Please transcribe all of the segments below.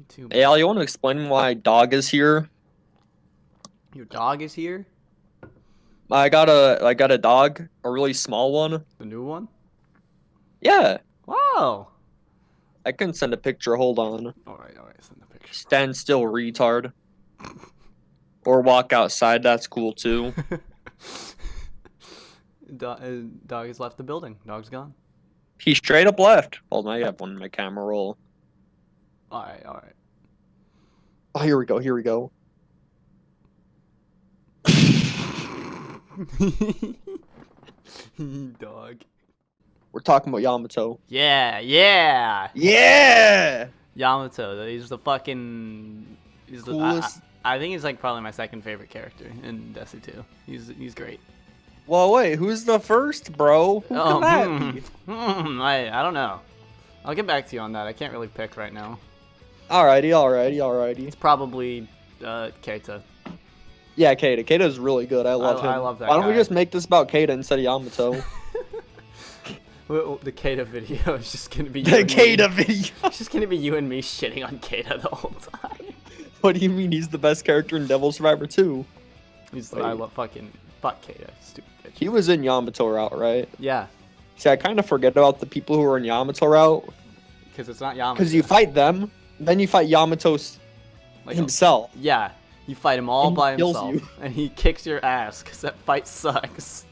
You too, Hey, man. Al, you want to explain why dog is here? Your dog is here? I got a dog, a really small one. The new one? Yeah, Wow. I can send a picture. Hold on. Alright, send the picture, Stand still, retard. Or walk outside. That's cool too. bro. Dog has left the building. Dog's gone. He straight up left. Hold on, I have one in my camera roll. Alright. Oh, here we go. Here we go. Dog. We're talking about Yamato. Yeah. Yeah. Yamato. He's the fucking. He's the. Coolest. I think he's like probably my second favorite character in Destiny 2. He's great. Well, wait. Who's the first, bro? Who can that be? I don't know. I'll get back to you on that. I can't really pick right now. Alrighty. It's probably Keita. Yeah, Keita. Keita's really good. I love him. I love that Why don't we guy. just make this about Keita instead of Yamato? The Keita video is just gonna be The you and me. Keita video. It's just gonna be you and me shitting on Keita the whole time. What do you mean? He's the best character in Devil Survivor 2. I love fuck Keita, stupid bitch. He was in Yamato route, right? Yeah, See, I kind of forget about the people who are in Yamato route. because it's not Yamato. Because you fight them, then you fight Yamato Like, himself. yeah, you fight him all And he by kills himself, you. and he kicks your ass because that fight sucks.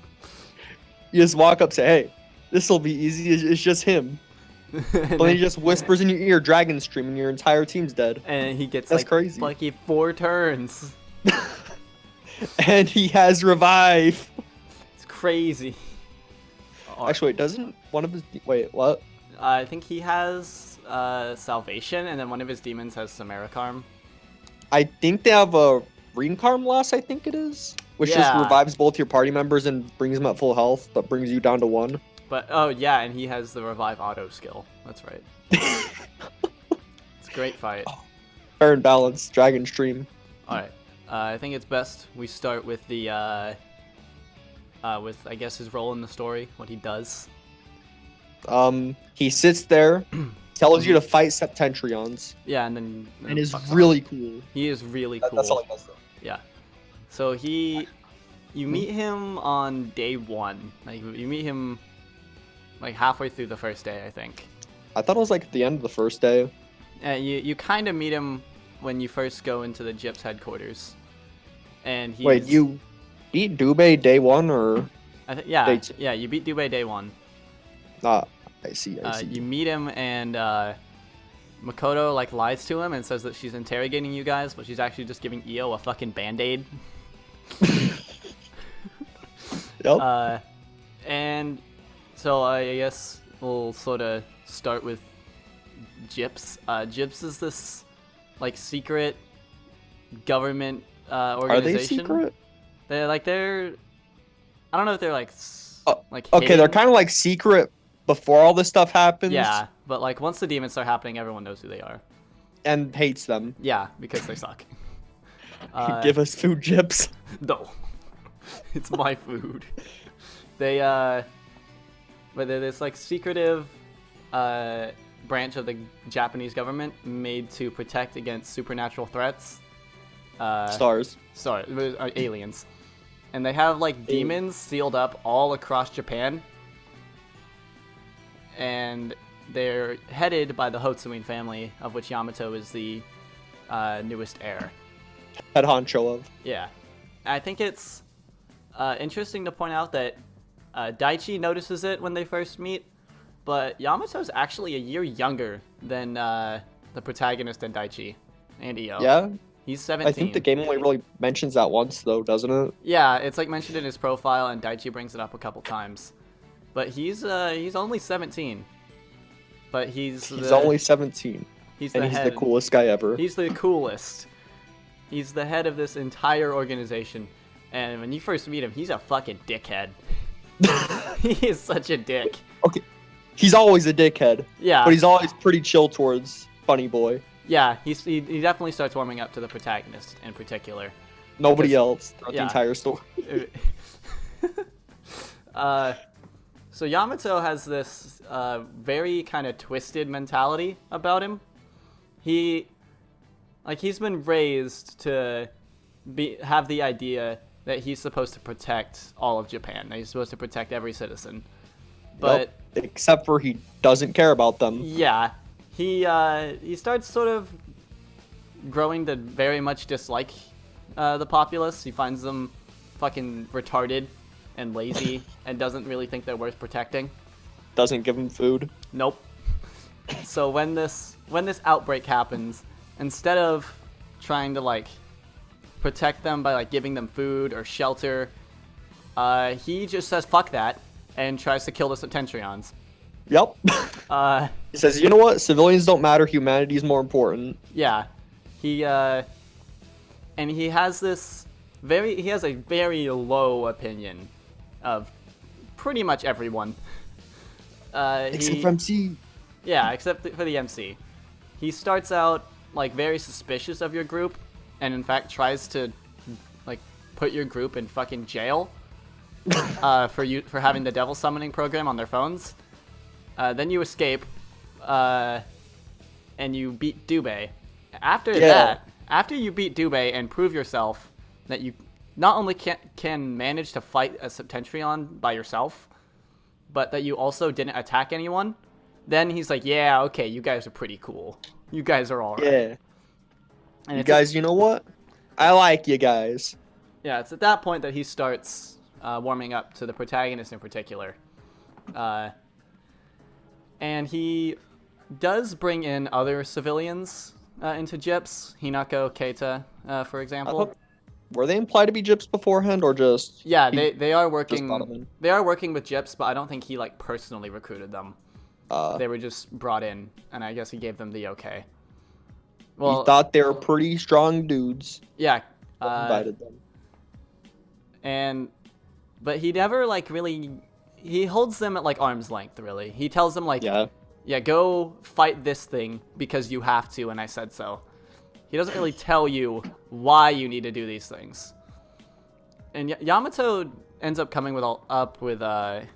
You just walk up, say, hey, this'll be easy. It's just him. But then he just whispers in your ear, Dragon Stream, and your entire team's dead. and he gets That's like crazy. lucky 4 turns. And he has Revive. It's crazy. Actually, wait, doesn't one of his... Wait, what? I think he has Salvation, and then one of his demons has Samarikarm. I think they have a Reincarn Loss, I think it is. Which just Yeah. revives both your party members and brings them at full health, but brings you down to 1. But oh yeah, and he has the Revive Auto skill. That's right. It's a great fight. Fair and balanced, Dragon Stream. Alright. I think it's best we start with the with I guess his role in the story, what he does. He sits there, tells you to fight Septentrions, Yeah, and then and is fucks off. really cool. He is really cool. That's all he does, though. Yeah. So you meet him on day 1. Like you meet him like halfway through the first day, I think. I thought it was like at the end of the first day. You kind of meet him when you first go into the Gyp's headquarters. And he's Wait, you beat Dube day 1 or? yeah, day 2? yeah, you beat Dubé day 1. Ah, I see. You meet him and Makoto like lies to him and says that she's interrogating you guys, but she's actually just giving Io a fucking band-aid. Yep. And so I guess we'll sort of start with Gyps. Gyps is this like secret government organization. Are they secret? They're I don't know if they're like like Okay, they're hidden. kind of like secret before all this stuff happens. Yeah, but like once the demons start happening, everyone knows who they are. And hates them. Yeah, because they suck. Give us food, Gyps. No, it's my food. But they're this like secretive branch of the Japanese government made to protect against supernatural threats. Stars. Aliens. And they have like demons sealed up all across Japan. And they're headed by the Hotsuin family, of which Yamato is the newest heir. Head honcho of. Yeah. I think it's interesting to point out that Daichi notices it when they first meet, but Yamato's actually a year younger than the protagonist and Daichi and Io. Yeah? He's 17. I think the game only really mentions that once, though, doesn't it? Yeah, it's like mentioned in his profile, and Daichi brings it up a couple times. But he's only 17. But he's only 17. He's And the he's head. the coolest guy ever. He's the coolest. He's the head of this entire organization. And when you first meet him, he's a fucking dickhead. He is such a dick. Okay. He's always a dickhead. Yeah. But he's always pretty chill towards Funny Boy. Yeah, he definitely starts warming up to the protagonist in particular. Nobody Because- else throughout the yeah. entire story. So Yamato has this very kind of twisted mentality about him. He Like, he's been raised to have the idea that he's supposed to protect all of Japan. That he's supposed to protect every citizen. But Yep. Except for he doesn't care about them. yeah, he starts sort of growing to very much dislike the populace. He finds them fucking retarded and lazy and doesn't really think they're worth protecting. Doesn't give them food. Nope. So when this outbreak happens, instead of trying to like protect them by like giving them food or shelter, he just says fuck that and tries to kill the Septentrions. Yep. He says, you know what? Civilians don't matter. Humanity is more important. Yeah. He has a very low opinion of pretty much everyone. Except for MC. Yeah, except for the MC. He starts out like very suspicious of your group, and in fact tries to like put your group in fucking jail for having the devil summoning program on their phones. Then you escape, and you beat Dubei. After you beat Dubei and prove yourself that you not only can manage to fight a Septentrion by yourself, but that you also didn't attack anyone, then he's like, yeah, okay, you guys are pretty cool. You guys are alright. Yeah. And You guys, you know what? I like you guys. Yeah, it's at that point that he starts warming up to the protagonist in particular. And he does bring in other civilians into Gyps. Hinako, Keita, for example. Were they implied to be Gyps beforehand, or just? Yeah, they are working. brought 'em in? They are working with Gyps, but I don't think he like personally recruited them. They were just brought in, and I guess he gave them the okay. Well, He thought they were pretty strong dudes. yeah. Invited them. But he never like really. He holds them at like arm's length. Really, he tells them like, yeah, go fight this thing because you have to, and I said so. He doesn't really tell you why you need to do these things. And Yamato ends up coming up with a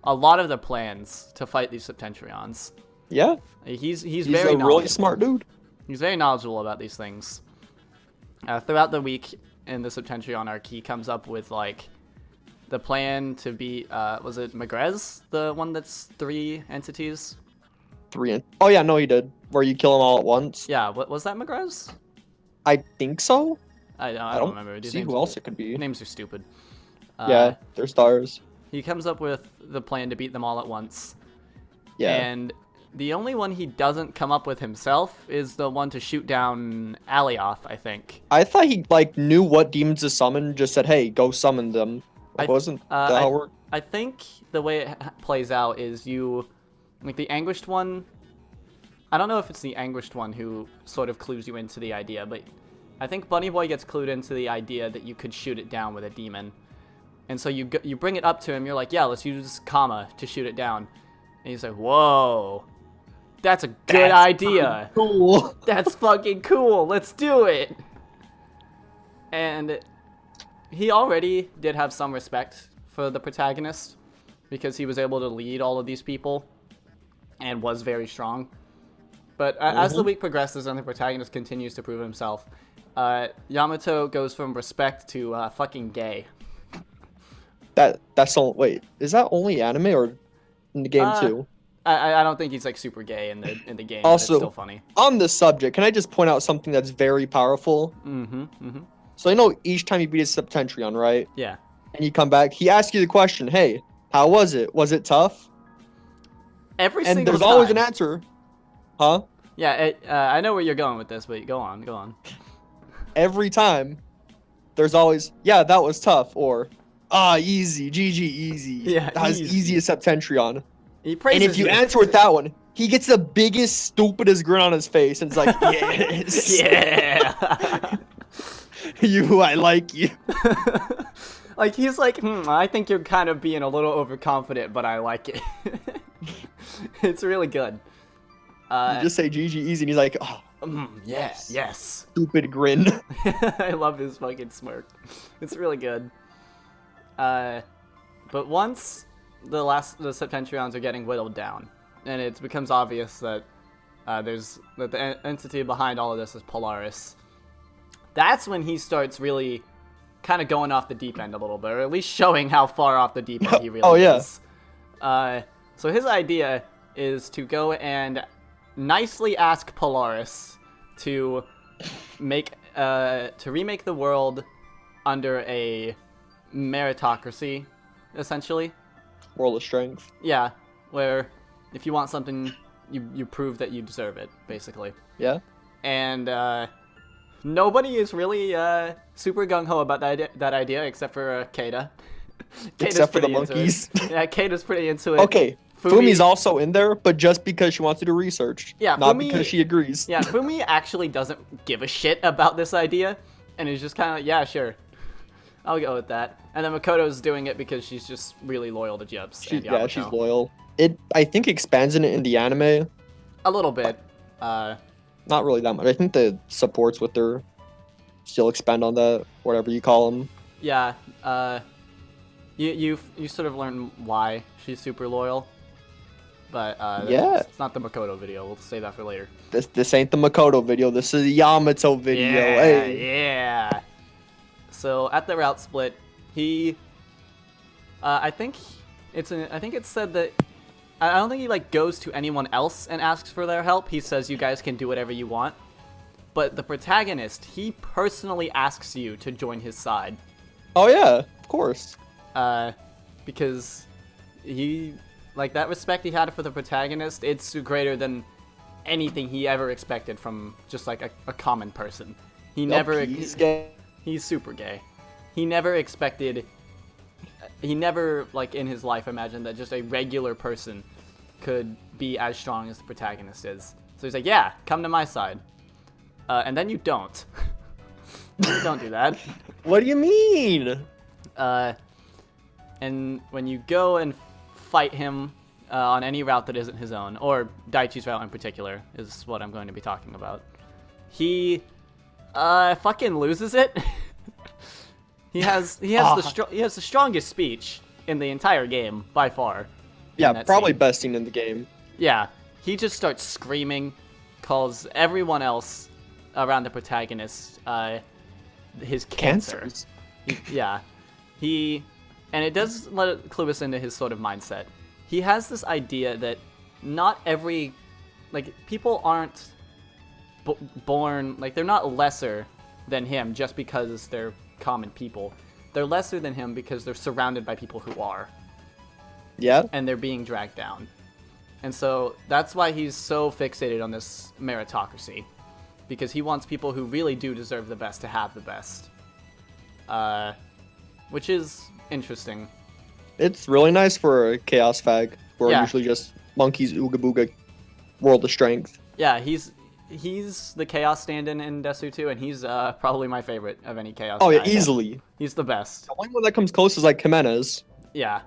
lot of the plans to fight these Septentrions. Yeah. He's very a really smart dude. He's very knowledgeable about these things. Throughout the week in the Septentrion arc, he comes up with like the plan to beat. Was it Magrez, the one that's 3 entities? Oh yeah, no, he did. Where you kill them all at once. Yeah, what was that, Magrez? I think so. I don't remember. See who else it could be. Names are stupid. Yeah, they're stars. He comes up with the plan to beat them all at once. Yeah. And the only one he doesn't come up with himself is the one to shoot down Alioth, I think. I thought he like knew what demons to summon. Just said, "Hey, go summon them." Wasn't that how it worked? I think the way it plays out is you, like the anguished one. I don't know if it's the anguished one who sort of clues you into the idea, but I think Bunny Boy gets clued into the idea that you could shoot it down with a demon. And so you bring it up to him, you're like, yeah, let's use Kama to shoot it down. And he's like, whoa, that's a good idea. Cool. That's fucking cool. Let's do it. And he already did have some respect for the protagonist because he was able to lead all of these people and was very strong. But as the week progresses and the protagonist continues to prove himself, Yamato goes from respect to fucking gay. That's all. Wait, is that only anime or in the game too? I don't think he's like super gay in the game. Also, but it's still funny. On this subject, can I just point out something that's very powerful? So I know each time you beat a Septentrion, right? Yeah. And you come back, he asks you the question, "Hey, how was it? Was it tough?" Every single time. And there's always an answer. Huh? Yeah, I know where you're going with this, but go on. Every time, there's always, yeah, that was tough, or, easy, GG, easy. Yeah, that was easy as Septentrion. He praises And if you answer with that one, he gets the biggest, stupidest grin on his face, and it's like, yes. Yeah. I like you. Like, he's like, I think you're kind of being a little overconfident, but I like it. It's really good. You just say GG easy, and he's like, yes. Stupid grin. I love his fucking smirk. It's really good. But once the Septentrions are getting whittled down, and it becomes obvious that there's the entity behind all of this is Polaris. That's when he starts really kind of going off the deep end a little bit, or at least showing how far off the deep end he really is. So his idea is to go and nicely ask Polaris to remake the world under a meritocracy, essentially. World of Strength. Yeah, where if you want something, you prove that you deserve it, basically. Yeah. And nobody is really super gung-ho about that idea except for Keita. Except for the monkeys. Yeah, Keita's pretty into it. Okay, Fumi's also in there, but just because she wants to do research. Yeah, not because she agrees. Yeah, Fumi actually doesn't give a shit about this idea, and is just kind of like, yeah, sure, I'll go with that. And then Makoto's doing it because she's just really loyal to Jubs and Yamato. Yeah, she's loyal. It, I think, expands in the anime. A little bit. Not really that much. I think the supports with their still expand on that, whatever you call them. Yeah. You sort of learn why she's super loyal. But yeah, it's not the Makoto video. We'll save that for later. This ain't the Makoto video. This is the Yamato video. Yeah, hey. yeah. So at the route split, he, I think it's said that I don't think he like goes to anyone else and asks for their help. He says you guys can do whatever you want. But the protagonist, he personally asks you to join his side. Oh yeah, of course. Because he, like, that respect he had for the protagonist, it's greater than anything he ever expected from just like a common person. He never. He's gay. He's super gay. He never expected. He never, like, in his life imagined that just a regular person could be as strong as the protagonist is. So he's like, yeah, come to my side. And then you don't. Don't do that. What do you mean? And when you go and fight him on any route that isn't his own, or Daichi's route in particular, is what I'm going to be talking about, he fucking loses it. he has the strongest speech in the entire game by far. Yeah, probably best scene in the game. Yeah, he just starts screaming, calls everyone else around the protagonist his cancer. And it does let it clue us into his sort of mindset. He has this idea that not every, like, people aren't born, like, they're not lesser than him just because they're common people. They're lesser than him because they're surrounded by people who are. Yeah. And they're being dragged down. And so that's why he's so fixated on this meritocracy. Because he wants people who really do deserve the best to have the best. Which is interesting. It's really nice for a Chaos Fag, who are Yeah. usually just monkeys, ooga booga, world of strength. Yeah, he's the Chaos stand-in in Desu 2, and he's probably my favorite of any Chaos Oh yeah, guy. easily. He's the best. The only one that comes close is like Jimenez. Yeah.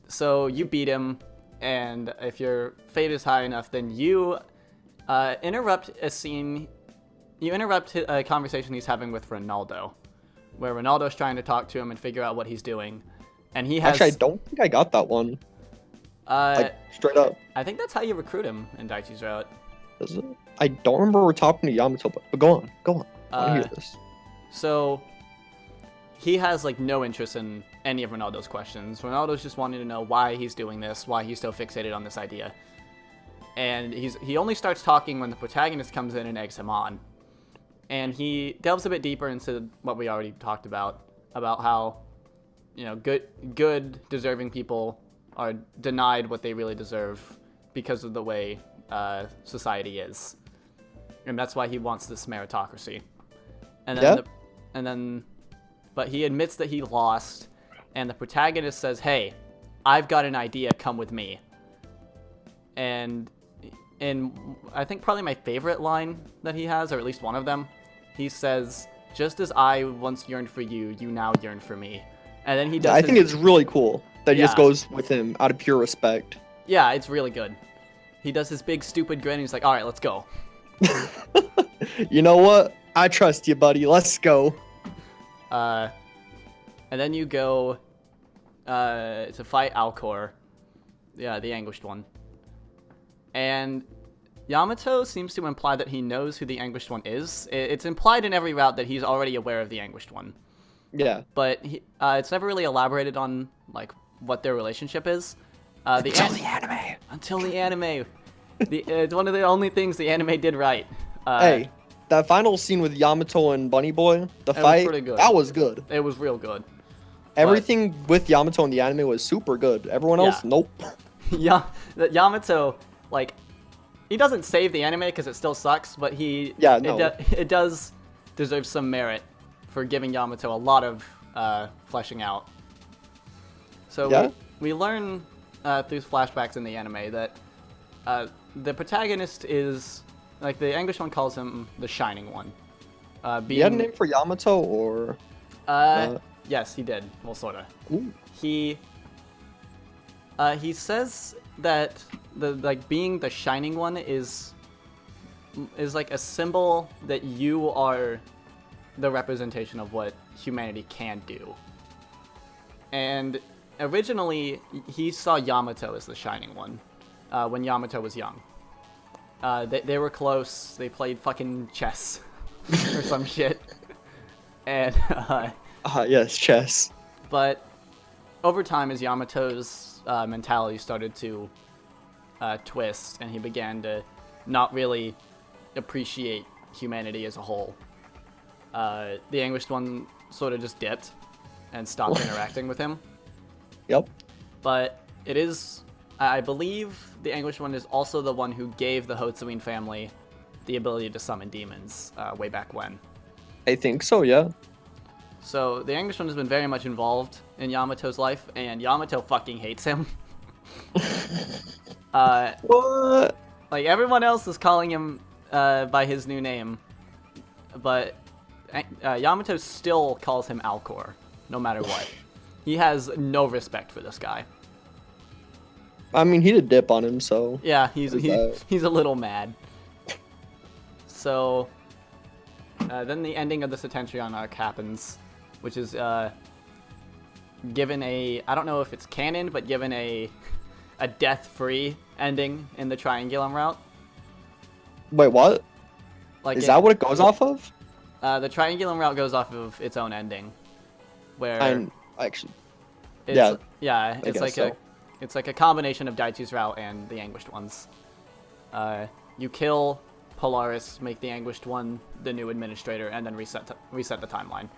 So you beat him, and if your fate is high enough, then you interrupt a scene. You interrupt a conversation he's having with Ronaldo, where Ronaldo's trying to talk to him and figure out what he's doing, and he has. Actually, I don't think I got that one. Like straight up. I think that's how you recruit him in Daichi's route. Is it? I don't remember we're talking to Yamato, but go on. I want to hear this. So he has like no interest in any of Ronaldo's questions. Ronaldo's just wanting to know why he's doing this, why he's so fixated on this idea. And he only starts talking when the protagonist comes in and eggs him on. And he delves a bit deeper into what we already talked about how, you know, good deserving people are denied what they really deserve because of the way society is. And that's why he wants this meritocracy. And then but he admits that he lost, and the protagonist says, "Hey, I've got an idea, come with me." And I think probably my favorite line that he has, or at least one of them, he says, "Just as I once yearned for you, you now yearn for me." And then he does. Yeah, I think it's really cool that he just goes with him out of pure respect. Yeah, it's really good. He does his big stupid grin, and he's like, "All right, let's go." You know what? I trust you, buddy. Let's go. And then you go to fight Alcor, yeah, the Anguished One. And Yamato seems to imply that he knows who the Anguished One is. It's implied in every route that he's already aware of the Anguished One. Yeah. But it's never really elaborated on like what their relationship is. Until the anime. Until the anime. It's one of the only things the anime did right. Hey, that final scene with Yamato and Bunny Boy, the fight, pretty good. that was good. It was real good. Everything with Yamato in the anime was super good. Everyone else, nope. Yeah, Yamato, like, he doesn't save the anime because it still sucks, but it does deserve some merit for giving Yamato a lot of fleshing out. So we learn through flashbacks in the anime that the protagonist is, like, the English one calls him the Shining One. He had a name for Yamato, or? Yes, he did. Well, sorta. Ooh. He says that being the Shining One is like a symbol that you are the representation of what humanity can do. And originally, he saw Yamato as the Shining One when Yamato was young. They were close. They played fucking chess or some shit. And yes, chess. But over time, as Yamato's mentality started to twist, and he began to not really appreciate humanity as a whole, the Anguished One sort of just dipped and stopped interacting with him. Yep. But it is, I believe, the Anguished One is also the one who gave the Hotsuin family the ability to summon demons way back when. I think so, yeah. So the Anguished One has been very much involved in Yamato's life, and Yamato fucking hates him. What? Like, everyone else is calling him by his new name, but Yamato still calls him Alcor, no matter what. He has no respect for this guy. I mean, he did dip on him, so... Yeah, he's a little mad. So, then the ending of the Septentrion arc happens, which is given a... I don't know if it's canon, but given a death-free ending in the Triangulum route. Wait, what? Like, is that what it goes off of? The Triangulum route goes off of its own ending, where actually, it's, yeah, it's like a combination of Daichi's route and the Anguished One's. You kill Polaris, make the Anguished One the new administrator, and then reset the timeline.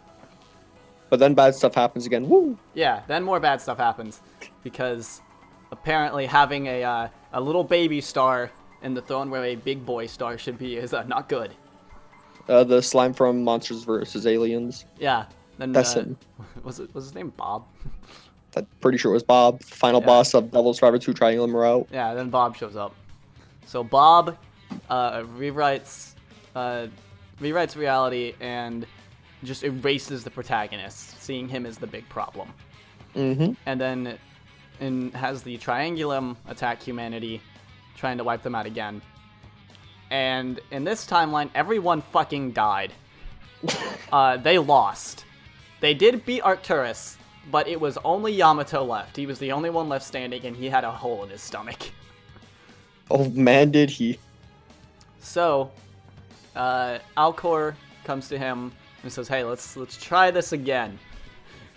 But then bad stuff happens again. Woo! Yeah, then more bad stuff happens, because apparently having a little baby star in the throne where a big boy star should be is not good. The slime from Monsters vs. Aliens. Yeah. Then, that's him. Was his name Bob? I'm pretty sure it was Bob, the final boss of Devil Survivor 2 Triangulum route. Yeah, then Bob shows up. So Bob rewrites reality and just erases the protagonist, seeing him as the big problem. Mm-hmm. And then has the Triangulum attack humanity, trying to wipe them out again. And in this timeline, everyone fucking died. They lost. They did beat Arcturus, but it was only Yamato left. He was the only one left standing, and he had a hole in his stomach. Oh man, did he. So, Alcor comes to him and says, hey, let's try this again.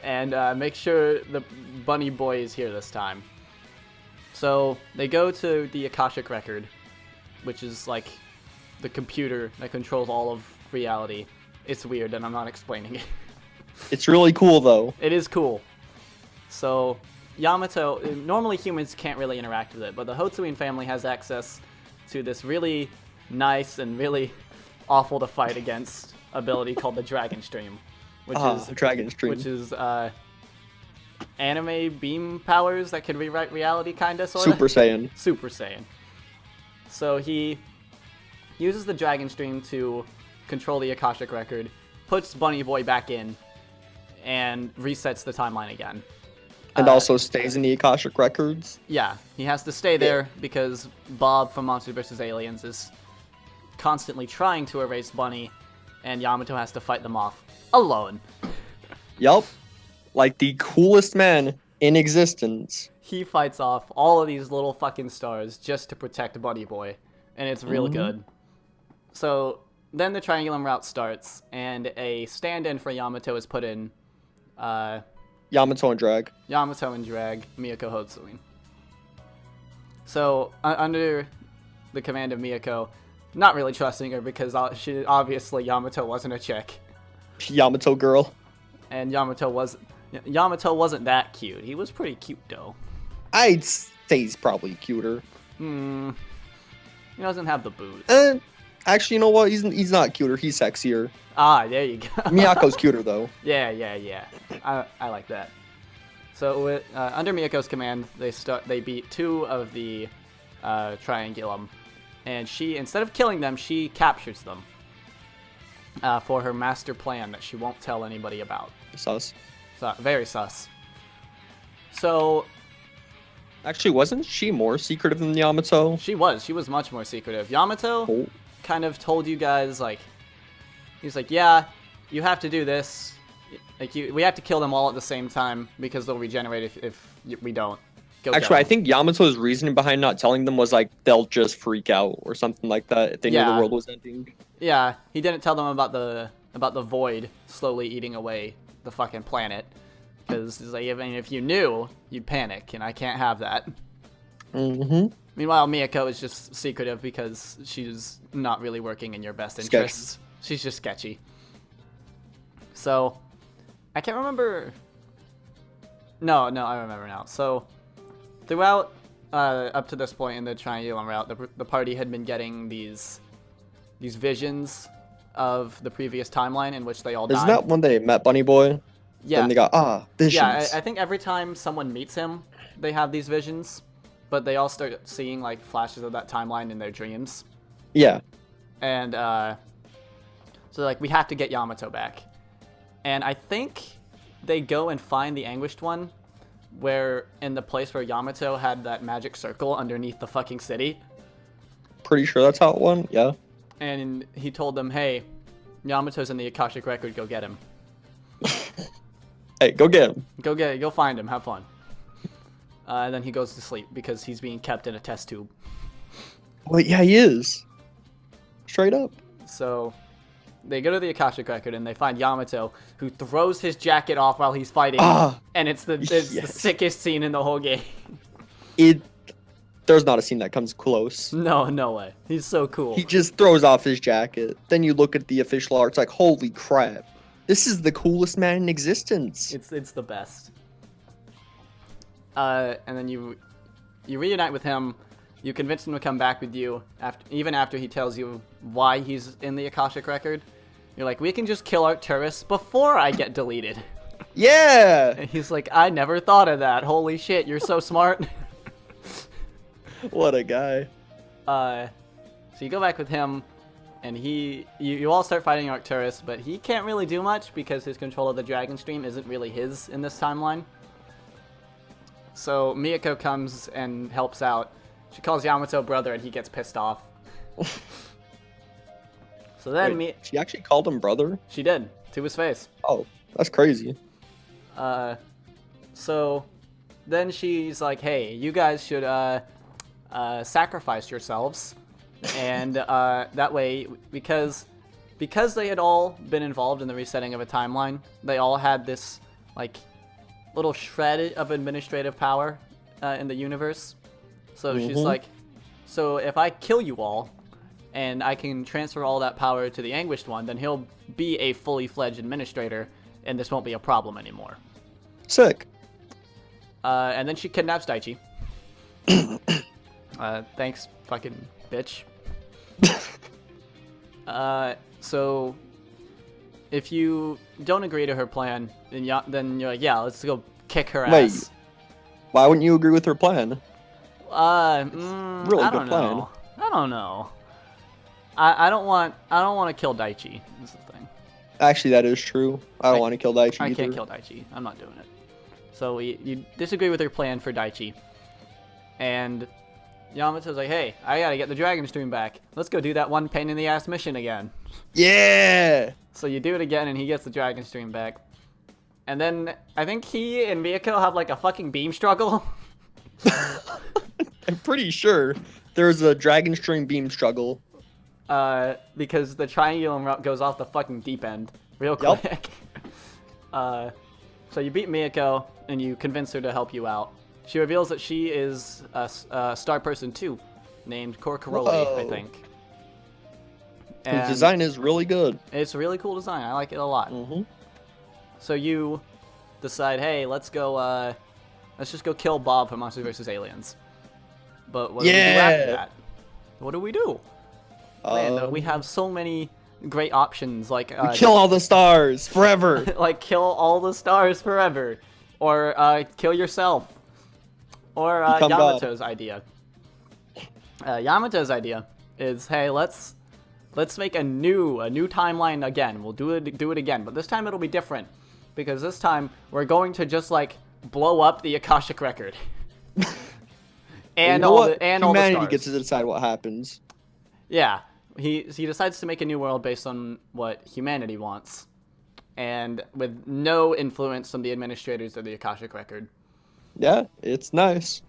And make sure the bunny boy is here this time. So, they go to the Akashic Record, which is like the computer that controls all of reality. It's weird, and I'm not explaining it. It's really cool, though. It is cool. So, Yamato, normally humans can't really interact with it, but the Hotsuin family has access to this really nice and really awful to fight against ability called the Dragon Stream, which is anime beam powers that can rewrite reality, kinda, sorta. Super Saiyan. Super Saiyan. So he uses the Dragon Stream to control the Akashic Record, puts Bunny Boy back in, and resets the timeline again. And also stays in the Akashic Records. Yeah, he has to stay there because Bob from Monsters vs. Aliens is constantly trying to erase Bunny, and Yamato has to fight them off alone. Yup. Like the coolest man in existence. He fights off all of these little fucking stars just to protect Bunny Boy, and it's real good. So then the Triangulum route starts, and a stand-in for Yamato is put in. Yamato and drag. Yamato and drag Miyako Hotsuin. So under the command of Miyako, not really trusting her because she obviously Yamato wasn't a chick, Yamato girl. and Yamato wasn't that cute. He was pretty cute though. I'd say he's probably cuter. He doesn't have the boots. Actually, you know what? He's not cuter. He's sexier. Ah, there you go. Miyako's cuter though. Yeah. I like that. So under Miyako's command, they beat 2 of the Triangulum, and instead of killing them, she captures them for her master plan that she won't tell anybody about. Sus. Very sus. So actually, wasn't she more secretive than Yamato? She was much more secretive. Yamato kind of told you guys, like, he's like, yeah, you have to do this. Like, we have to kill them all at the same time because they'll regenerate if we don't. Actually, I think Yamato's reasoning behind not telling them was like they'll just freak out or something like that if they knew the world was ending. Yeah, he didn't tell them about the void slowly eating away the fucking planet, because like, if you knew, you'd panic, and I can't have that. Meanwhile, Miyako is just secretive because she's not really working in your best interests. She's just sketchy. So, I can't remember. No, I remember now. So, throughout, up to this point in the Triangulum route, the party had been getting these visions of the previous timeline in which they all died. Isn't that when they met Bunny Boy? Yeah. Then they got, visions. Yeah, I think every time someone meets him, they have these visions, but they all start seeing, like, flashes of that timeline in their dreams. Yeah. And, so, like, we have to get Yamato back. And I think they go and find the Anguished One, in the place where Yamato had that magic circle underneath the fucking city. Pretty sure that's how it went, yeah. And he told them, hey, Yamato's in the Akashic Record, go get him. Hey, go get him. Go find him, have fun. And then he goes to sleep because he's being kept in a test tube. Well, yeah, he is. Straight up. So, they go to the Akashic Record and they find Yamato, who throws his jacket off while he's fighting. And it's the sickest scene in the whole game. There's not a scene that comes close. No way. He's so cool. He just throws off his jacket. Then you look at the official art, it's like, holy crap. This is the coolest man in existence. It's the best. And then you reunite with him. You convince him to come back with you, even after he tells you why he's in the Akashic Record. You're like, we can just kill Arcturus before I get deleted. Yeah! And he's like, I never thought of that. Holy shit, you're so smart. What a guy. So you go back with him, and you all start fighting Arcturus, but he can't really do much because his control of the Dragon Stream isn't really his in this timeline. So Miyako comes and helps out. She calls Yamato brother, and he gets pissed off. So then she actually called him brother? She did, to his face. Oh, that's crazy. So then she's like, hey, you guys should sacrifice yourselves, and that way, because they had all been involved in the resetting of a timeline, they all had this like little shred of administrative power in the universe. So she's like, so if I kill you all and I can transfer all that power to the Anguished One, then he'll be a fully fledged administrator and this won't be a problem anymore. Sick. And then she kidnaps Daichi. Thanks, fucking bitch. So if you don't agree to her plan, then you're like, yeah, let's go kick her ass. Why wouldn't you agree with her plan? Really I good plan. I don't know. I don't want to kill Daichi. Is the thing. Actually, that is true. I don't want to kill Daichi I either. can't kill Daichi. I'm not doing it. So you disagree with her plan for Daichi, and Yamato's like, hey, I gotta get the Dragon Stream back. Let's go do that one pain in the ass mission again. Yeah! So you do it again, and he gets the Dragon Stream back. And then I think he and Miyako have like a fucking beam struggle. I'm pretty sure. there's a dragon string beam struggle. Because the triangular route goes off the fucking deep end real Yup. quick. So you beat Miyako and you convince her to help you out. She reveals that she is a star person too, named Korkaroli, I Whoa. think. His And design is really good. it's a really cool design. I like it a lot. Mm-hmm. So you decide, hey, let's just go kill Bob from Monsters vs. Aliens. But what do we do after that? What do we do? Man, we have so many great options, like kill all the stars forever. like kill all the stars forever, or kill yourself, or Become God. Yamato's idea. Yamato's idea is, hey, let's make a new timeline again. We'll do it again, but this time it'll be different, because this time we're going to just like blow up the Akashic record. And you know all what? the and all the Humanity stars. gets to decide what happens. Yeah, he decides to make a new world based on what humanity wants, and with no influence from the administrators of the Akashic record. Yeah, it's nice.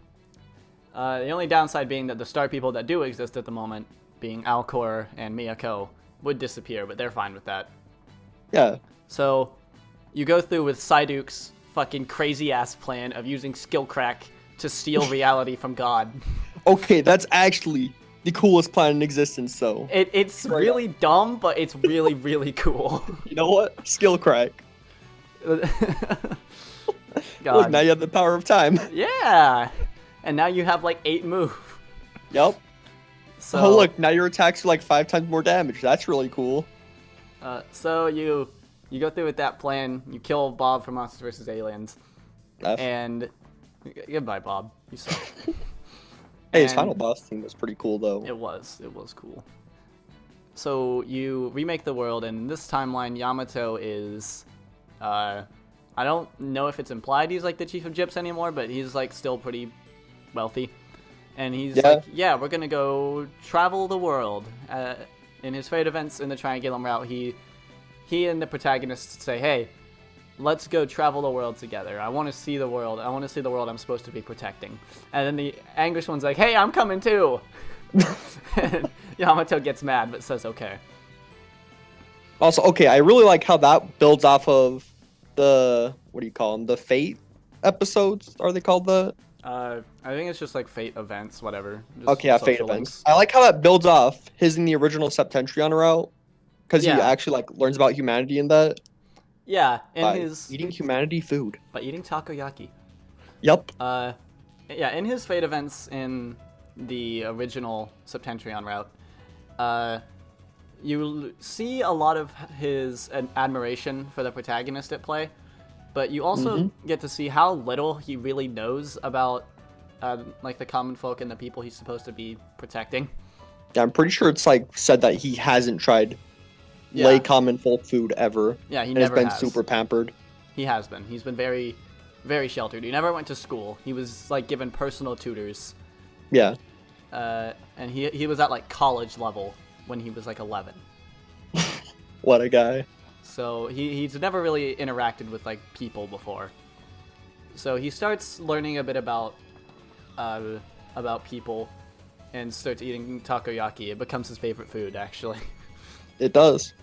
The only downside being that the star people that do exist at the moment, being Alcor and Miyako, would disappear, but they're fine with that. Yeah. So, you go through with Psyduke's fucking crazy-ass plan of using skill crack to steal reality from God. Okay, that's actually the coolest plan in existence, though. It's Right really dumb, but it's really, really cool. You know what? Skill crack. God. Look, now you have the power of time. Yeah! And now you have like 8 move. Yep. So, Oh, look, now your attacks are like 5 times more damage. That's really cool. So you go through with that plan, you kill Bob from Monsters vs. Aliens, F. and goodbye, Bob. You suck. Hey, his and- final boss theme was pretty cool, though. It was cool. So you remake the world, and in this timeline, Yamato is, I don't know if it's implied he's like the chief of Gyps anymore, but he's like still pretty wealthy. And he's Yeah. like, yeah, we're gonna go travel the world. In his fate events in the Triangulum route, he and the protagonists say, hey, let's go travel the world together. I want to see the world. I want to see the world I'm supposed to be protecting. And then the Anguished one's like, hey, I'm coming too. And Yamato gets mad, but says okay. Also, okay, I really like how that builds off of the, what do you call them? The Fate episodes? Are they called that? I think it's just like fate events, whatever. Just Okay, yeah, Fate social events. links. I like how that builds off his in the original Septentrion route. Because he Yeah. actually like learns about humanity in that. Yeah, in By his eating humanity food. by eating takoyaki. Yep. Yeah, in his fate events in the original Septentrion route, you see a lot of his admiration for the protagonist at play, but you also get to see how little he really knows about like the common folk and the people he's supposed to be protecting. Yeah, I'm pretty sure it's like said that he hasn't tried lay common folk food ever. Yeah, he and never has been has. super pampered. He has been. He's been very, very sheltered. He never went to school. He was like given personal tutors, Yeah. and he was at like college level when he was like 11. What a guy. So he's never really interacted with like people before. So he starts learning a bit about people, and starts eating takoyaki. It becomes his favorite food, actually. It does.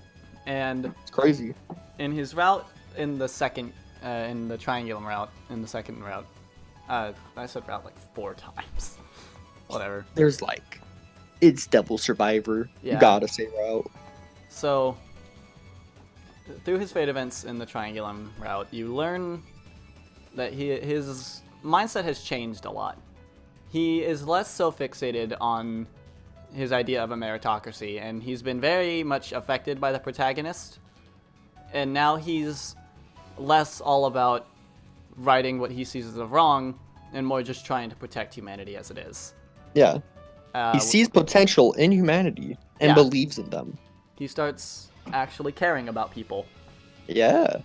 And It's crazy. in his route in the Triangulum route, in the second route, I said route like 4 times. Whatever. There's like, it's Devil Survivor. Yeah. You gotta say route. So, through his fate events in the Triangulum route, you learn that his mindset has changed a lot. He is less so fixated on his idea of a meritocracy, and he's been very much affected by the protagonist. And now he's less all about righting what he sees as a wrong, and more just trying to protect humanity as it is. Yeah. He sees potential in humanity and Yeah. believes in them. He starts actually caring about people. Yeah.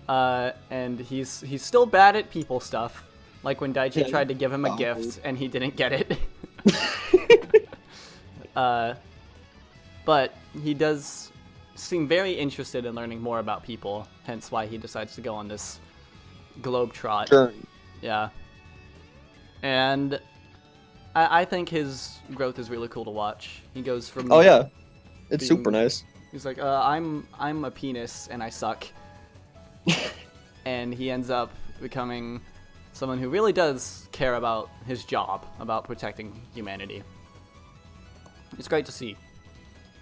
And he's still bad at people stuff. Like when Daichi Yeah. tried to give him a Oh. gift and he didn't get it. But he does seem very interested in learning more about people, hence why he decides to go on this globetrot. Journey. Yeah. And I think his growth is really cool to watch. He goes from Oh yeah, it's being- super nice. He's like, I'm a penis and I suck, and he ends up becoming someone who really does care about his job, about protecting humanity. It's great to see.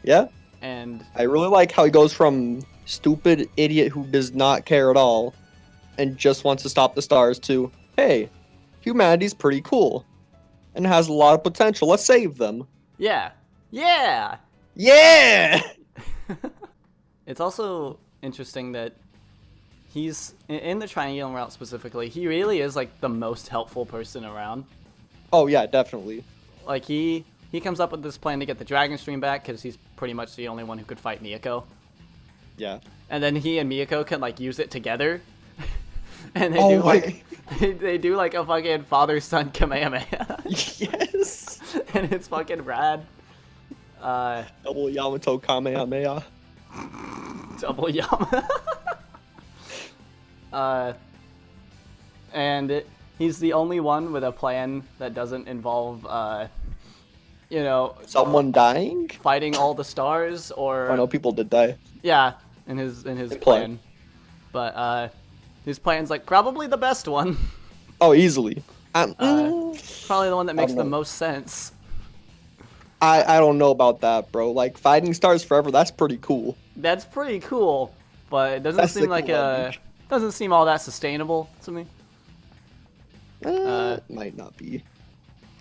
Yeah, And I really like how he goes from stupid idiot who does not care at all, and just wants to stop the stars to, hey, humanity's pretty cool, and has a lot of potential. Let's save them. yeah. Yeah. It's also interesting that he's in the triangular route specifically. He really is like the most helpful person around. Oh yeah, definitely. Like he comes up with this plan to get the Dragon Stream back because he's pretty much the only one who could fight Miyako. Yeah. And then he and Miyako can like use it together. And they do like a fucking father-son Kamehameha. Yes. And it's fucking rad. Double Yamato Kamehameha. Double Yama. And he's the only one with a plan that doesn't involve, Someone dying? fighting all the stars I know or people did die. yeah, in his plan. But his plan's like probably the best one. Oh, easily. Probably the one that makes the know. most sense. I don't know about that, bro. Like, fighting stars forever, that's pretty cool. That's pretty cool, but it doesn't That's seem the like cool ending. doesn't seem all that sustainable to me. Might not be.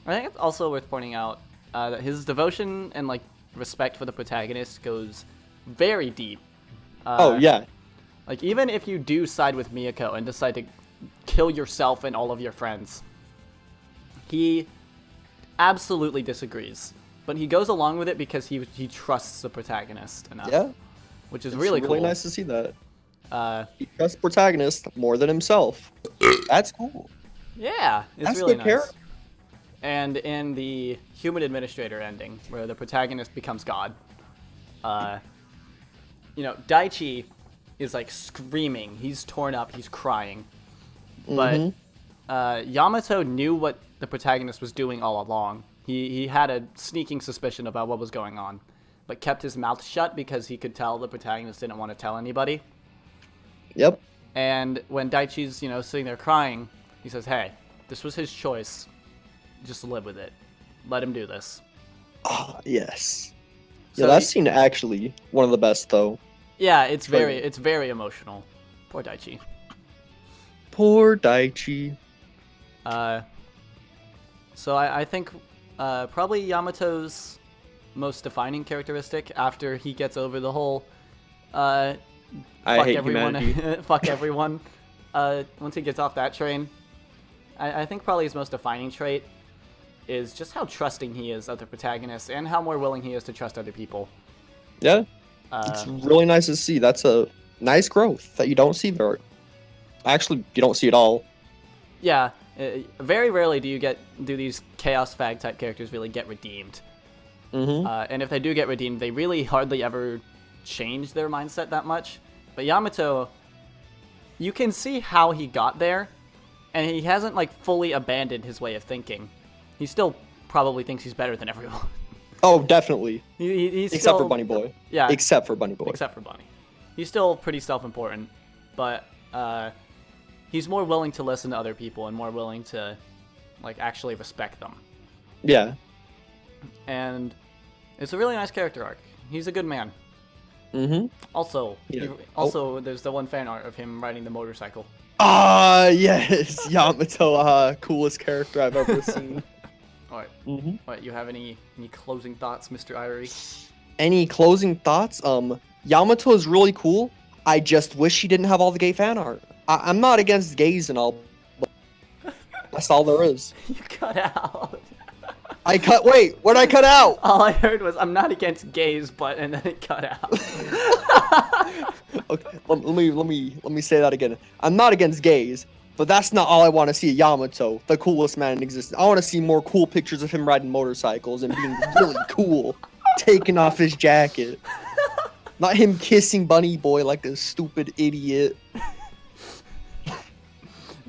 I think it's also worth pointing out that his devotion and like respect for the protagonist goes very deep. Oh, yeah. Like even if you do side with Miyako and decide to kill yourself and all of your friends, he absolutely disagrees. But he goes along with it because he trusts the protagonist enough. Yeah. Which is It's really really cool. nice to see that. He Uh, trusts protagonist more than himself. That's cool. yeah, it's That's really good nice. character. And in the Human Administrator ending, where the protagonist becomes God, Daichi is like screaming. He's torn up. He's crying. But Yamato knew what the protagonist was doing all along. He had a sneaking suspicion about what was going on, but kept his mouth shut because he could tell the protagonist didn't want to tell anybody. Yep. And when Daichi's, sitting there crying, he says, hey, this was his choice. Just live with it. Let him do this. Oh, yes. So Yeah, that scene actually one of the best, though. Yeah, it's very emotional. Poor Daichi. Poor Daichi. So I think probably Yamato's most defining characteristic after he gets over the whole I fuck hate everyone, humanity. fuck everyone. Once he gets off that train, I think probably his most defining trait is just how trusting he is of the protagonist and how more willing he is to trust other people. Yeah. It's really nice to see. That's a nice growth that you don't see there. Actually, you don't see it all. Yeah, very rarely do these Chaos Fag type characters really get redeemed. Mm-hmm. And if they do get redeemed, they really hardly ever change their mindset that much. But Yamato, you can see how he got there, and he hasn't like fully abandoned his way of thinking. He still probably thinks he's better than everyone. Oh, definitely. He's Except still, for Bunny Boy. Yeah, Except for Bunny Boy. except for Bunny. He's still pretty self-important, but he's more willing to listen to other people and more willing to like actually respect them. Yeah. And it's a really nice character arc. He's a good man. Mm-hmm. Also, Yeah. There's the one fan art of him riding the motorcycle. Ah, yes. Yamato, coolest character I've ever seen. All right. Mm-hmm. What, you have any closing thoughts, Mr. Airi? Any closing thoughts? Yamato is really cool. I just wish he didn't have all the gay fan art. I'm not against gays and all, but that's all there is. You cut out. Wait, what'd I cut out? All I heard was, I'm not against gays, but, and then it cut out. Okay, let me say that again. I'm not against gays, but that's not all I want to see. Yamato, the coolest man in existence. I want to see more cool pictures of him riding motorcycles and being really cool, taking off his jacket. Not him kissing Bunny Boy like a stupid idiot.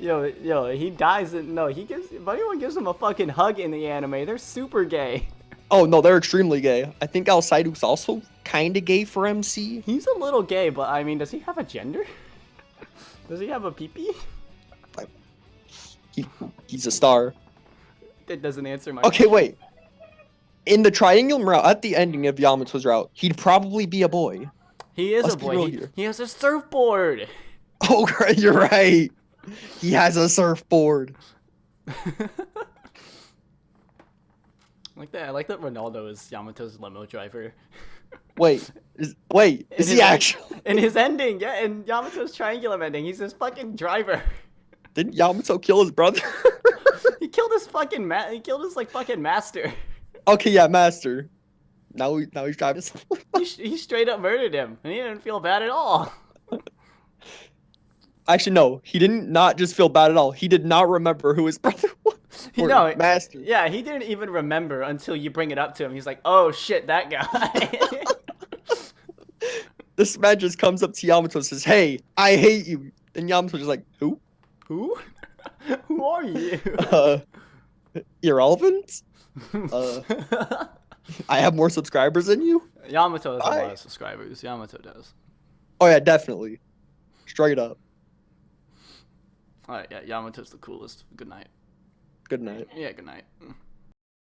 Yo, he dies and no, he gives. If anyone gives him a fucking hug in the anime, they're super gay. Oh no, they're extremely gay. I think Alcide's also kind of gay for MC. He's a little gay, but I mean, does he have a gender? Does he have a pee-pee? He's a star. That doesn't answer my Okay, question. wait. In the triangular route, at the ending of Yamato's route, he'd probably be a boy. He is Let's a be boy. real He, here. he has a surfboard. Oh, you're right. He has a surfboard. I like that Ronaldo is Yamato's limo driver. Wait, is he actually? In his ending, yeah, in Yamato's triangular ending, he's his fucking driver. Didn't Yamato kill his brother? He killed his fucking he killed his like fucking master. Okay, yeah, master. Now he's driving. He straight up murdered him, and he didn't feel bad at all. Actually, no, he didn't not just feel bad at all. He did not remember who his brother was. Or master. Yeah, he didn't even remember until you bring it up to him. He's like, "Oh shit, that guy." This man just comes up to Yamato and says, "Hey, I hate you." And Yamato's just like, "Who? Who? Who are you? Irrelevant? I have more subscribers than you?" Yamato has a lot of subscribers. Yamato does. Oh yeah, definitely. Straight up. Alright, yeah, Yamato's the coolest. Good night. Good night. Yeah, good night.